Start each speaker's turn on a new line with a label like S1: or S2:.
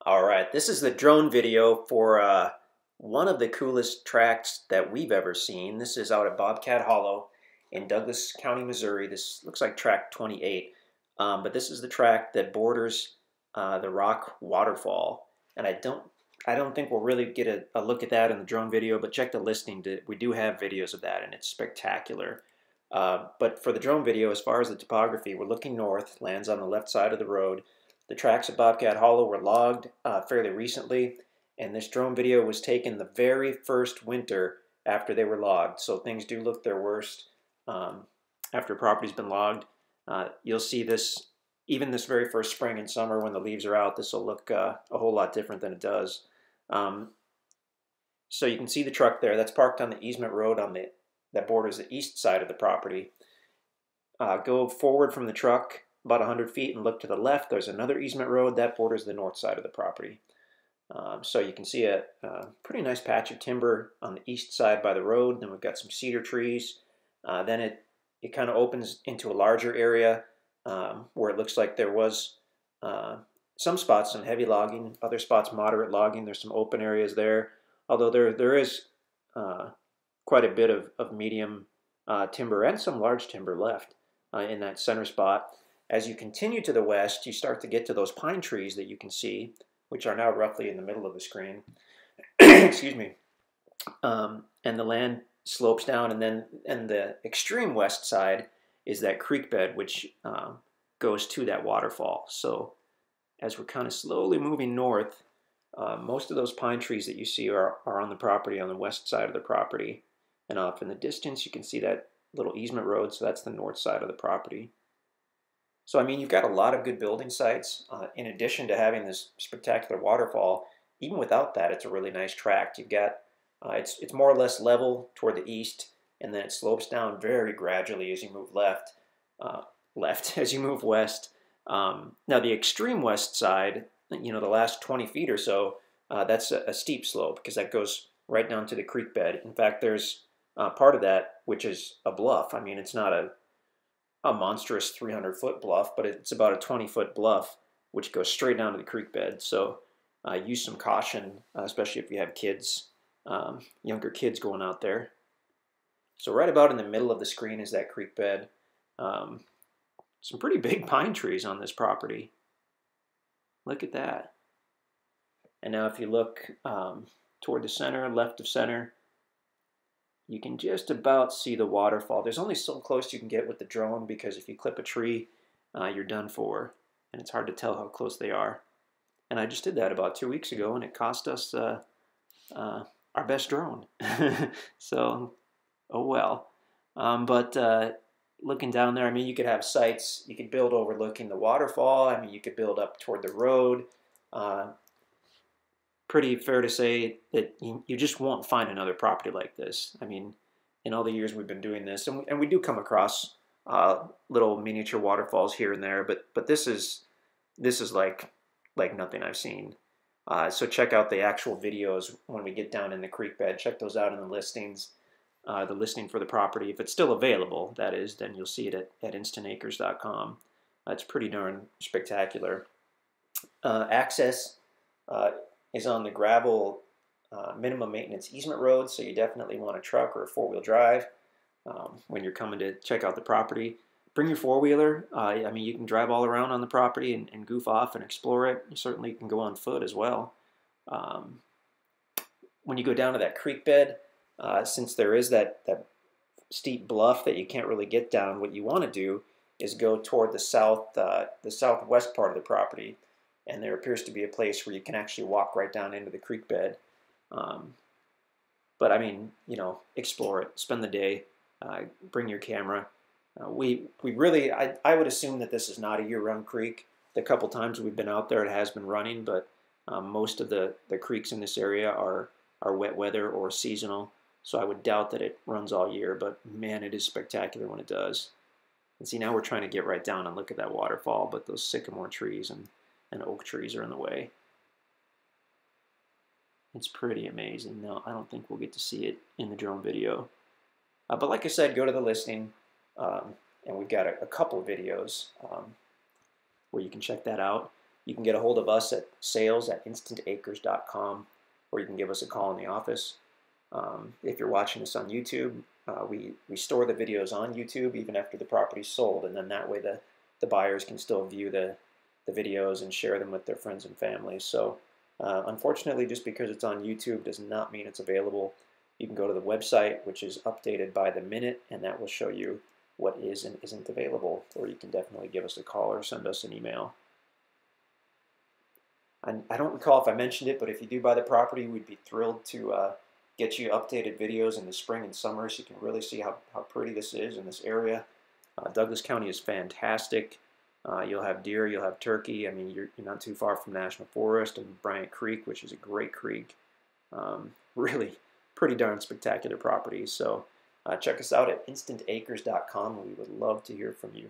S1: All right, this is the drone video for one of the coolest tracks that we've ever seen. This is out at Bobcat Hollow in Douglas County, Missouri. This looks like track 28, but this is the track that borders the rock waterfall. And I don't think we'll really get a look at that in the drone video, but check the listing. We do have videos of that, and it's spectacular. But for the drone video, as far as the topography, we're looking north, lands on the left side of the road. The tracks at Bobcat Hollow were logged fairly recently, and this drone video was taken the very first winter after they were logged. So things do look their worst after a property's been logged. You'll see this, even this very first spring and summer when the leaves are out, this will look a whole lot different than it does. So you can see the truck there. That's parked on the easement road that borders the east side of the property. Go forward from the truck about 100 feet and look to the left. There's another easement road that borders the north side of the property. So you can see a pretty nice patch of timber on the east side by the road. Then we've got some cedar trees. Then it kind of opens into a larger area where it looks like there was some spots, some heavy logging, other spots moderate logging. There's some open areas there, although there is quite a bit of medium timber and some large timber left in that center spot. As you continue to the west, you start to get to those pine trees that you can see, which are now roughly in the middle of the screen. Excuse me. And the land slopes down, and the extreme west side is that creek bed, which goes to that waterfall. So as we're kind of slowly moving north, most of those pine trees that you see are on the property on the west side of the property. And off in the distance, you can see that little easement road, so that's the north side of the property. So, I mean, you've got a lot of good building sites. In addition to having this spectacular waterfall, even without that, it's a really nice tract. You've got, it's more or less level toward the east, and then it slopes down very gradually as you move as you move west. Now, the extreme west side, the last 20 feet or so, that's a steep slope because that goes right down to the creek bed. In fact, there's part of that which is a bluff. I mean, it's not a monstrous 300-foot bluff, but it's about a 20-foot bluff, which goes straight down to the creek bed. So use some caution, especially if you have kids, younger kids going out there. So right about in the middle of the screen is that creek bed. Some pretty big pine trees on this property. Look at that. And now if you look toward the center, left of center, you can just about see the waterfall. There's only so close you can get with the drone because if you clip a tree, you're done for. And it's hard to tell how close they are. And I just did that about 2 weeks ago, and it cost us our best drone. So, oh well. But looking down there, I mean, you could have sites. You could build overlooking the waterfall. I mean, you could build up toward the road. Pretty fair to say that you just won't find another property like this. I mean, in all the years we've been doing this, and we do come across little miniature waterfalls here and there, but this is like nothing I've seen. So check out the actual videos when we get down in the creek bed. Check those out in the listings, the listing for the property. If it's still available, that is, then you'll see it at InstantAcres.com. It's pretty darn spectacular. Access is on the gravel minimum maintenance easement road, so you definitely want a truck or a four-wheel drive when you're coming to check out the property. Bring your four-wheeler. I mean, you can drive all around on the property and goof off and explore it. You certainly can go on foot as well. When you go down to that creek bed, since there is that steep bluff that you can't really get down, what you want to do is go toward the southwest part of the property. And there appears to be a place where you can actually walk right down into the creek bed. But I mean, explore it, spend the day, bring your camera. We really, I would assume that this is not a year-round creek. The couple times we've been out there, it has been running, but most of the creeks in this area are wet weather or seasonal. So I would doubt that it runs all year, but man, it is spectacular when it does. And see, now we're trying to get right down and look at that waterfall, but those sycamore trees and oak trees are in the way. It's pretty amazing. No, I don't think we'll get to see it in the drone video. But like I said, go to the listing, and we've got a couple of videos where you can check that out. You can get a hold of us at sales@instantacres.com, or you can give us a call in the office. If you're watching this on YouTube, we store the videos on YouTube even after the property's sold, and then that way the buyers can still view the videos and share them with their friends and families. So unfortunately, just because it's on YouTube does not mean it's available. You can go to the website, which is updated by the minute, and that will show you what is and isn't available, or you can definitely give us a call or send us an email. I don't recall if I mentioned it, but if you do buy the property, we'd be thrilled to get you updated videos in the spring and summer so you can really see how pretty this is in this area. Douglas County is fantastic. You'll have deer, you'll have turkey. I mean, you're not too far from National Forest and Bryant Creek, which is a great creek. Really pretty darn spectacular properties. So check us out at InstantAcres.com. We would love to hear from you.